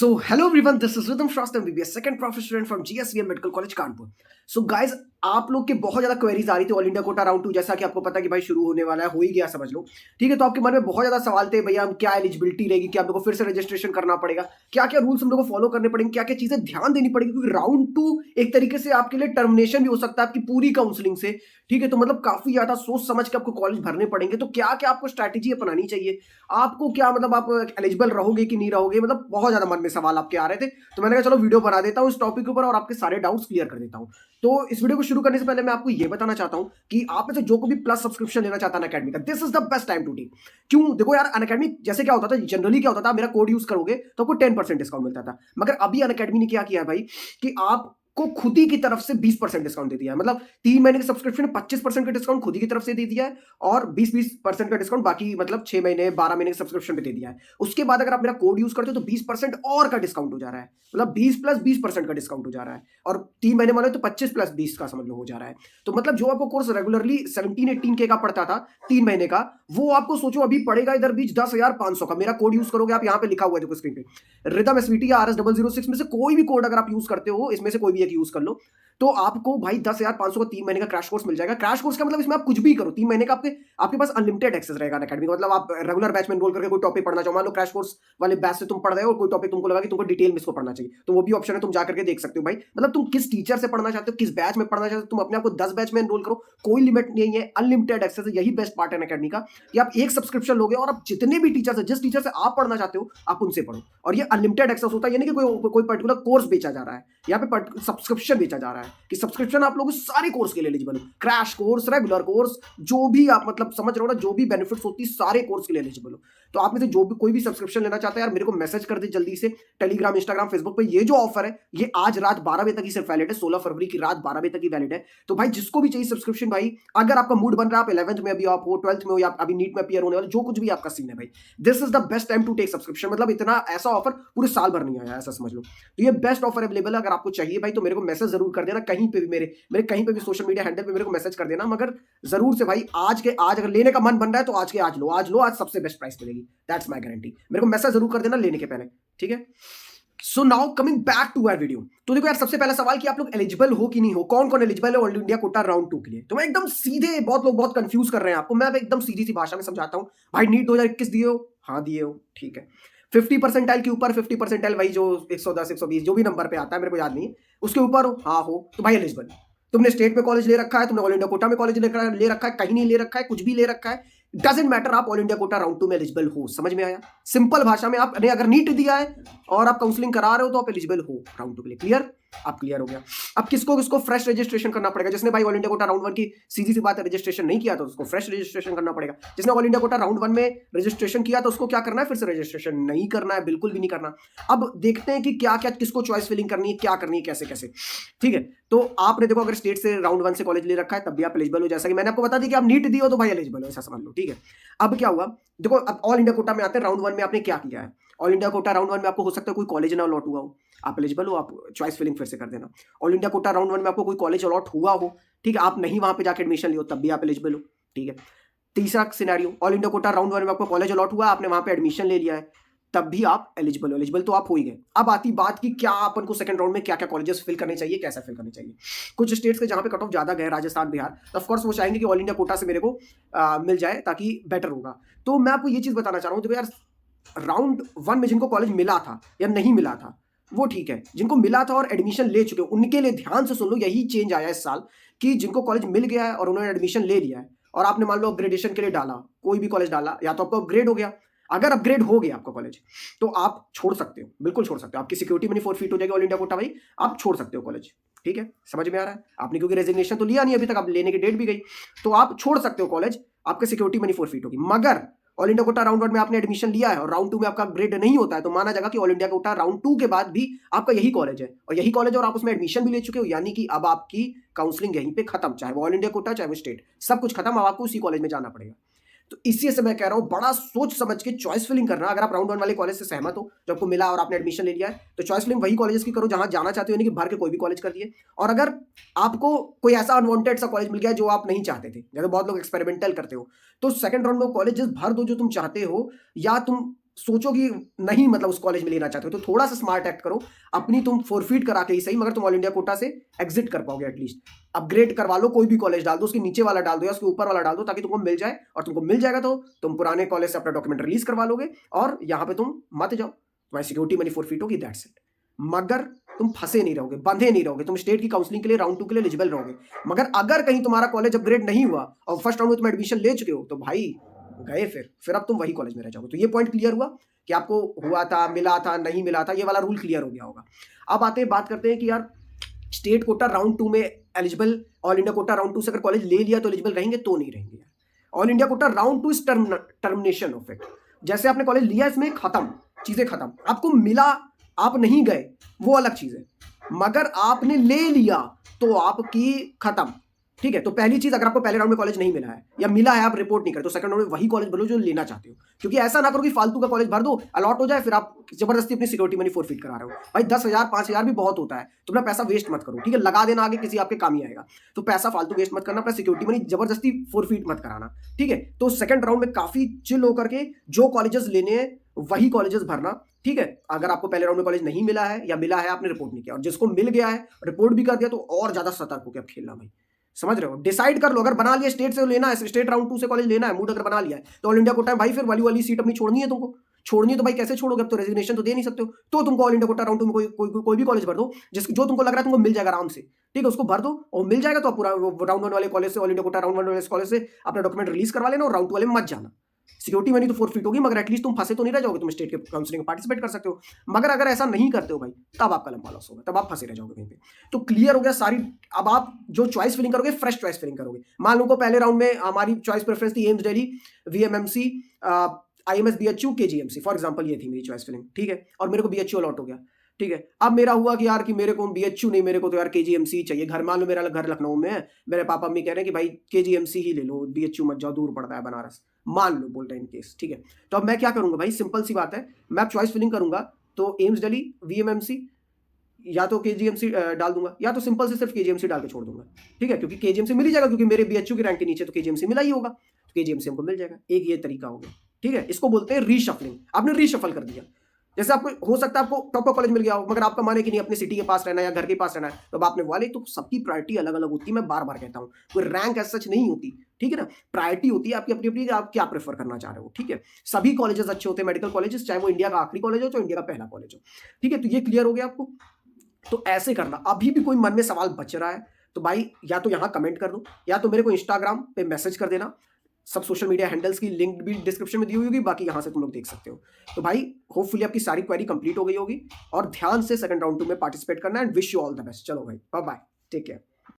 So, hello everyone, this is Rhythm Shastri MBBS, second professor student from GSVM Medical College Kanpur. So guys, आप लोग के बहुत ज्यादा queries आ रही थी ऑल इंडिया कोटा राउंड 2, जैसा कि आपको पता कि भाई शुरू होने वाला है, हो ही गया समझ लो. ठीक है, तो आपके मन में बहुत ज्यादा सवाल थे, भैया हम क्या एलिजिबिलिटी रहेगी, क्या हम लोग को फिर से रजिस्ट्रेशन करना पड़ेगा, क्या क्या रूल्स हम लोग को फॉलो करने पड़ेंगे, क्या क्या चीजें ध्यान देनी पड़ेगी, क्योंकि राउंड 2 एक तरीके से आपके लिए टर्मिनेशन भी हो सकता है आपकी पूरी काउंसलिंग से. ठीक है, तो मतलब काफी ज्यादा सोच समझ के आपको कॉलेज भरने पड़ेंगे. तो क्या क्या आपको स्ट्रैटेजी अपनानी चाहिए, आपको क्या मतलब आप एलिजिबल रहोगे कि नहीं रहोगे, मतलब बहुत ज्यादा मन में सवाल आपके आ रहे थे. तो मैंने कहा चलो वीडियो बना देता हूँ इस टॉपिक के ऊपर और आपके सारे डाउट्स क्लियर कर देता हूँ. तो इस वीडियो को शुरू करने से पहले मैं आपको ये बताना चाहता हूँ कि आप में से जो को भी प्लस सब्सक्रिप्शन लेना चाहता है अनअकैडमी का, this is the best time to take. क्यों? देखो यार, अनअकैडमी जैसे क्या होता था, जनरली क्या होता था, मेरा कोड यूज करोगे तो आपको 10% डिस्काउंट मिलता था. मगर अभी अनअकैडमी ने क्या किया है भाई कि आपको खुद ही की तरफ से 20% डिस्काउंट दे दिया है. मतलब 3 महीने के सब्सक्रिप्शन में 25% का डिस्काउंट खुद ही की तरफ से दे दिया है और 20% का डिस्काउंट बाकी मतलब 6 महीने 12 महीने के सब्सक्रिप्शन पे दे दिया है. उसके बाद अगर आप मेरा कोड यूज करते हो तो 20% और का डिस्काउंट हो जा रहा है. मतलब 20 प्लस 20% का डिस्काउंट हो जा रहा है और 3 महीने वाले तो 25 प्लस 20 का समझ लो हो जा रहा है. तो मतलब जो आपको कोर्स रेगुलरली 17-18 के का पड़ता था 3 महीने का, वो आपको सोचो अभी पड़ेगा इधर बीच 10,500 का. मेरा कोड यूज करोगे आप, यहाँ पे लिखा हुआ है देखो स्क्रीन पे, रिदम एसवीटी या RS006 में से कोई भी कोड अगर आप यूज करते हो, इसमें से कोई भी एक यूज कर लो, तो आपको भाई 10,500 का 3 महीने का क्रैश कोर्स मिल जाएगा. क्रैश कोर्स का मतलब इसमें आप कुछ भी करो, 3 महीने का आपके पास अनलिमिटेड एक्सेस रहेगा अनअकैडमी का. मतलब आप रेगुलर बैच में एनरोल करके कोई टॉपिक पढ़ना चाहो, मान लो क्रैश कोर्स वाले बैच से तुम पढ़ रहे हो और कोई टॉपिक तुमको लगा कि तुमको डिटेल में इसको पढ़ना चाहिए, तो वो भी ऑप्शन है, तुम जाकर के देख सकते हो भाई. मतलब तुम किस टीचर से पढ़ना चाहते हो, किस बैच में पढ़ना चाहते हो, तुम अपने आप को 10 बैच में एनरोल करो, कोई लिमिट नहीं है, अनलिमिटेड एक्सेस है. यही बेस्ट पार्ट है अनअकैडमी का कि आप एक सब्सक्रिप्शन लोगे और आप जितने भी टीचर से, जिस टीचर से आप पढ़ना चाहते हो आप उनसे पढ़ो. और ये अनलिमिटेड एक्सेस होता है, यानी कि कोई पर्टिकुलर कोर्स बेचा जा रहा है, यहाँ पे सब्सक्रिप्शन बेचा जा रहा है कि सब्सक्रिप्शन आप लोग सारे कोर्स के लिए एलिजिबल हो. क्रैश कोर्स, रेगुलर कोर्स, जो भी आप मतलब समझ रहे हो ना, जो भी बेनिफिट्स होती है सारे कोर्स के लिए एलिजिबल हो. तो आप में से जो भी कोई भी सब्सक्रिप्शन लेना चाहता है यार, मेरे को मैसेज कर दे जल्दी से, टेलीग्राम, इंस्टाग्राम, फेसबुक पे. ये जो ऑफर है ये आज रात 12 बजे तक ही सिर्फ वैलिड है, 16 फरवरी की रात 12 बजे तक ही वैलिड है. तो भाई जिसको भी चाहिए सब्सक्रिप्शन, भाई अगर आपका मूड बन रहा है, आप 11th में अभी आप हो, 12th में हो, या अभी नीट में अपीयर होने वाले, जो कुछ भी आपका सीन है भाई, this is the best time to take subscription. मतलब इतना ऐसा ऑफर पूरे साल भर नहीं आया, ऐसा समझ लो. तो ये बेस्ट ऑफर अवेलेबल है. अगर आपको चाहिए भाई तो मेरे को मैसेज जरूर कर देना, कहीं पे भी मेरे कहीं पे भी सोशल मीडिया हैंडल पे मेरे को मैसेज कर देना. मगर जरूर से भाई आज अगर लेने का मन बन रहा है तो आज लो, आज सबसे बेस्ट प्राइस मिलेगी, दैट्स माय गारंटी. मेरे को मैसेज जरूर कर देना लेने के पहले, ठीक है. So now coming back to our video. तो देखो यार, सबसे पहला सवाल कि आप लोग एलिजिबल हो कि नहीं हो, कौन कौन एलिजिबल है ऑल इंडिया कोटा राउंड 2 के लिए. तो मैं एकदम सीधे, बहुत लोग बहुत कंफ्यूज कर रहे हैं आपको, मैं एकदम सीधी सी भाषा में समझाता हूं. भाई नीट 2021 दिए हो? हाँ दिए हो, ठीक है. 50 परसेंटाइल के ऊपर, 50 परसेंटाइल वही जो 110 120 जो भी नंबर पे आता है, मेरे को याद नहीं है, उसके ऊपर हो, हाँ हो, तो भाई एलिजिबल. तुमने स्टेट में कॉलेज ले रखा है, तुमने ऑल इंडिया कोटा में कॉलेज ले रखा है, कहीं नहीं ले रखा है, कुछ भी ले रखा है, डजेंट मैटर, आप ऑल इंडिया कोटा राउंड 2 में एलिजिबल हो. समझ में आया? सिंपल भाषा में, आपने अगर नीट दिया है और आप काउंसलिंग करा रहे हो तो आप एलिजिबल हो राउंड 2 के लिए. क्लियर? आप क्लियर हो गया. अब किसको किसको फ्रेश रजिस्ट्रेशन करना पड़ेगा? जिसने भाई ऑल इंडिया कोटा राउंड 1 की सीधी सी बात है रजिस्ट्रेशन नहीं किया तो उसको फ्रेश रजिस्ट्रेशन करना पड़ेगा. जिसने ऑल इंडिया कोटा राउंड 1 में रजिस्ट्रेशन किया तो उसको क्या करना है? फिर से रजिस्ट्रेशन नहीं करना है, बिल्कुल भी नहीं करना. अब देखते हैं कि क्या क्या किसको चॉइस फिलिंग करनी है, क्या करनी है, कैसे कैसे. ठीक है, तो आपने देखो अगर स्टेट से राउंड 1 से कॉलेज ले रखा है तब भी आप एलिजिबल हो. जैसा कि मैंने आपको बता दी कि आप नीट दिए हो तो भाई एलिजिबल हो, ऐसा समझ लो. ठीक है, अब क्या हुआ, देखो अब ऑल इंडिया कोटा में आते हैं. राउंड 1 में आपने क्या किया है? ऑल इंडिया कोटा राउंड 1 में आपको हो सकता है कोई कॉलेज ना अलॉट हुआ हो, आप एलिजिबल हो, आप चॉइस फिलिंग फिर से कर देना. ऑल इंडिया कोटा राउंड 1 में आपको कोई कॉलेज अलॉट हुआ हो, ठीक है, आप नहीं वहां पे जाकर एडमिशन लियो, तब भी आप एलिजिबल हो. ठीक है. तीसरा scenario, all India quota round 1 में आपको कॉलेज अलॉट हुआ, आपने वहां पे एडमिशन ले लिया है, तब भी आप एलिजिबल हो. एलिजिबल तो आप हो ही गए. अब आती बात कि क्या अपन को सेकंड राउंड में क्या क्या कॉलेजेस फिल करने चाहिए, कैसा फिल करने चाहिए. कुछ स्टेट्स के जहां पे कट ऑफ ज्यादा गए, राजस्थान, बिहार, तो ऑफ कोर्स वो चाहेंगे कि ऑल इंडिया कोटा से मेरे को मिल जाए ताकि बेटर होगा. तो मैं आपको ये चीज बताना चाह रहा हूँ, देखो यार, राउंड 1 में जिनको कॉलेज मिला था या नहीं मिला था वो ठीक है. जिनको मिला था और एडमिशन ले चुके हो उनके लिए ध्यान से सुन लो, यही चेंज आया इस साल कि जिनको कॉलेज मिल गया है और उन्होंने एडमिशन ले लिया है और आपने मान लो अपग्रेडेशन के लिए डाला, कोई भी कॉलेज डाला, या तो आपको अपग्रेड हो गया. अगर अपग्रेड हो गया आपका कॉलेज तो आप छोड़ सकते हो, बिल्कुल छोड़ सकते हो. आपकी सिक्योरिटी मनी फोरफीट हो जाएगी ऑल इंडिया कोटा भाई, आप छोड़ सकते हो कॉलेज. ठीक है, समझ में आ रहा है? आपने क्योंकि रेजिग्नेशन तो लिया नहीं अभी तक, आप लेने की डेट भी गई, तो आप छोड़ सकते हो कॉलेज, आपकी सिक्योरिटी मनी फोरफीट होगी. मगर ऑल इंडिया कोटा राउंड 1 में आपने एडमिशन लिया है और राउंड 2 में आपका ग्रेड नहीं होता है तो माना जाएगा कि ऑल इंडिया कोटा राउंड 2 के बाद भी आपका यही कॉलेज है और यही कॉलेज और आप उसमें एडमिशन भी ले चुके हो, यानी कि अब आपकी काउंसलिंग यहीं पे खत्म, चाहे वो ऑल इंडिया कोटा चाहे वो स्टेट, सब कुछ खत्म. अब आपको उसी कॉलेज में जाना पड़ेगा. तो इसी से मैं कह रहा हूं बड़ा सोच समझ के चॉइस फिलिंग करना. अगर आप राउंड 1 वाले कॉलेज से सहमत हो, जो आपको मिला और आपने एडमिशन ले लिया है, तो चॉइस फिलिंग वही कॉलेजेस की करो जहां जाना चाहते हो, यानी कि भर के कोई भी कॉलेज कर दिए. और अगर आपको कोई ऐसा अनवांटेड सा कॉलेज मिल गया जो आप नहीं चाहते थे, जैसे बहुत लोग एक्सपेरिमेंटल करते हो, तो सेकंड राउंड में कॉलेजेस भर दो जो तुम चाहते हो, या तुम सोचो कि नहीं मतलब उस कॉलेज में लेना चाहते हो, तो थोड़ा सा स्मार्ट एक्ट करो, अपनी तुम फोरफीट करा के ही सही, मगर तुम ऑल इंडिया कोटा से एग्जिट कर पाओगे एटलीस्ट। अपग्रेड करवा लो, कोई भी कॉलेज डाल दो, उसके नीचे वाला डाल दो या उसके ऊपर वाला डाल दो, ताकि तुमको मिल जाए, और तुमको मिल जाएगा तो तुम पुराने कॉलेज से अपना डॉक्यूमेंट रिलीज करवा लोगे और यहाँ पे तुम मत जाओ, तुम्हारी सिक्योरिटी मनी फोरफीट होगी, दैट्स इट। मगर तुम फंसे नहीं रहोगे, बंधे नहीं रहोगे, तुम स्टेट की काउंसलिंग के लिए राउंड 2 के लिए एलिजिबल रहोगे। मगर अगर कहीं तुम्हारा कॉलेज अपग्रेड नहीं हुआ और फर्स्ट राउंड में तुम एडमिशन ले चुके हो, तो भाई गए, फिर अब तुम वही कॉलेज में रह जाओगे। तो ये पॉइंट क्लियर हुआ कि आपको हुआ था, मिला था, नहीं मिला था, ये वाला रूल क्लियर हो गया होगा। अब आते हैं, बात करते हैं कि यार स्टेट कोटा राउंड 2 में eligible, all India quota round 2 से अगर कॉलेज ले लिया तो एलिजिबल रहेंगे, तो नहीं रहेंगे यार। All India quota round 2 is termination of it. जैसे आपने कॉलेज लिया, इसमें खत्म, चीजें खत्म। आपको मिला, आप नहीं गए, वो अलग चीज है, मगर आपने ले लिया तो आपकी खत्म, ठीक है। तो पहली चीज, अगर आपको पहले राउंड में कॉलेज नहीं मिला है या मिला है आप रिपोर्ट नहीं करते, तो सेकंड राउंड में वही कॉलेज भरो जो लेना चाहते हो। क्योंकि ऐसा ना करो कि फालतू का कॉलेज भर दो, अलॉट हो जाए, फिर आप जबरदस्ती अपनी सिक्योरिटी मनी फोरफीट करा रहे हो। भाई 10,000 5,000 भी बहुत होता है, तो अपना पैसा वेस्ट मत करो, ठीक है। लगा देना, आगे किसी आपके काम ही आएगा। तो पैसा फालतू वेस्ट मत करना, अपना सिक्योरिटी मनी जबरदस्ती फोरफीट मत कराना, ठीक है। तो सेकंड राउंड में काफी चिल होकर के जो कॉलेजेस लेने हैं वही कॉलेजेस भरना, ठीक है। अगर आपको पहले राउंड में कॉलेज नहीं मिला है या मिला है आपने रिपोर्ट नहीं किया, और जिसको मिल गया है रिपोर्ट भी कर दिया, तो और ज्यादा सतर्क होकर आप खेलना भाई, समझ रहे हो। डिसाइड कर लो, अगर बना लिया स्टेट से लेना है, स्टेट राउंड 2 से कॉलेज लेना है, मूड अगर बना लिया है, तो ऑल इंडिया कोटा भाई फिर वाली सीट अपनी छोड़नी है तुमको, छोड़नी है तो भाई कैसे छोड़ोगे, अब तो रेजिग्नेशन तो दे नहीं सकते हो। तो तुमको ऑल इंडिया कोटा राउंड 2 में कोई भी कॉलेज भर दो, जो तुमको लग रहा है तुमको मिल जाएगा आराम से, ठीक है, उसको भर दो और मिल जाएगा। तो आप पूरा राउंड 1 वाले कॉलेज से, ऑल इंडिया कोटा राउंड 1 वाले कॉलेज से अपना डॉक्यूमेंट रिलीज करवा लेना और राउंड 2 वाले में मत जाना। सिक्योरिटी मनी तो फोरफीट होगी, मगर एटलीस्ट तुम फंसे तो नहीं रह जाओगे, तुम स्टेट के काउंसलिंग में पार्टिसिपेट कर सकते हो। मगर अगर ऐसा नहीं करते हो भाई, तब आपका लंबा लॉस होगा, तब आप फंसे रह जाओगे कहीं पे। तो क्लियर हो गया सारी। अब आप जो चॉइस फिलिंग करोगे, फ्रेश चॉइस फिलिंग करोगे। मान लो को पहले राउंड में हमारी चॉइस प्रेफरेंस थी AIIMS Delhi, VMMC, IMS, BHU, KGMC, for example ये थी मेरी चॉइस फिलिंग, ठीक है। और मेरे को बीएचयू अलॉट हो गया, ठीक है। अब मेरा हुआ कि यार कि मेरे को बीएचयू नहीं, मेरे को तो यार केजीएमसी चाहिए। घर, मान लो मेरा घर लखनऊ में है, मेरे पापा मम्मी कह रहे हैं कि भाई केजीएमसी ही ले लो, बीएचयू मत जाओ, दूर पड़ता है बनारस, मान लो बोल रहे हैं इन केस, ठीक है। तो अब मैं क्या करूंगा भाई, सिंपल सी बात है, मैं चॉइस फिलिंग करूंगा तो एम्स दिल्ली, वीएमएमसी या तो केजीएमसी डाल दूंगा, या तो सिंपल से सिर्फ केजीएमसी डाल के छोड़ दूंगा, ठीक है। क्योंकि केजीएमसी मिल ही जाएगा, क्योंकि मेरे बीएचयू की रैंक के नीचे तो केजीएमसी मिला ही होगा, तो केजीएमसी हमको मिल जाएगा। एक ये तरीका हो गया, ठीक है। इसको बोलते हैं रीशफलिंग। आपने रीशफल कर दिया। जैसे आपको हो सकता है आपको टॉप का कॉलेज मिल गया हो, मगर आपका माने कि नहीं अपने सिटी के पास रहना है या घर के पास रहना है, तो आपने वाले, तो सबकी प्रायोरिटी अलग अलग होती है। मैं बार बार कहता हूँ, कोई रैंक एज सच नहीं होती, ठीक है ना। प्रायोरिटी होती है आपकी अपनी अपनी, आप क्या प्रेफर करना चाह रहे हो, ठीक है। सभी कॉलेजेस अच्छे होते हैं, मेडिकल कॉलेजेस, चाहे वो इंडिया का आखिरी कॉलेज हो चाहे इंडिया का पहला कॉलेज हो, ठीक है। तो ये क्लियर हो गया आपको। तो ऐसे करना। अभी भी कोई मन में सवाल बच रहा है तो भाई या तो यहाँ कमेंट कर दो, या तो मेरे को इंस्टाग्राम पे मैसेज कर देना। सब सोशल मीडिया हैंडल्स की लिंक भी डिस्क्रिप्शन में दी हुई होगी, बाकी यहाँ से तुम लोग देख सकते हो। तो भाई होपफुली आपकी सारी क्वेरी कंप्लीट हो गई होगी, और ध्यान से सेकंड राउंड 2 में पार्टिसिपेट करना, and wish you all the best. चलो भाई, बाय बाय, टेक केयर।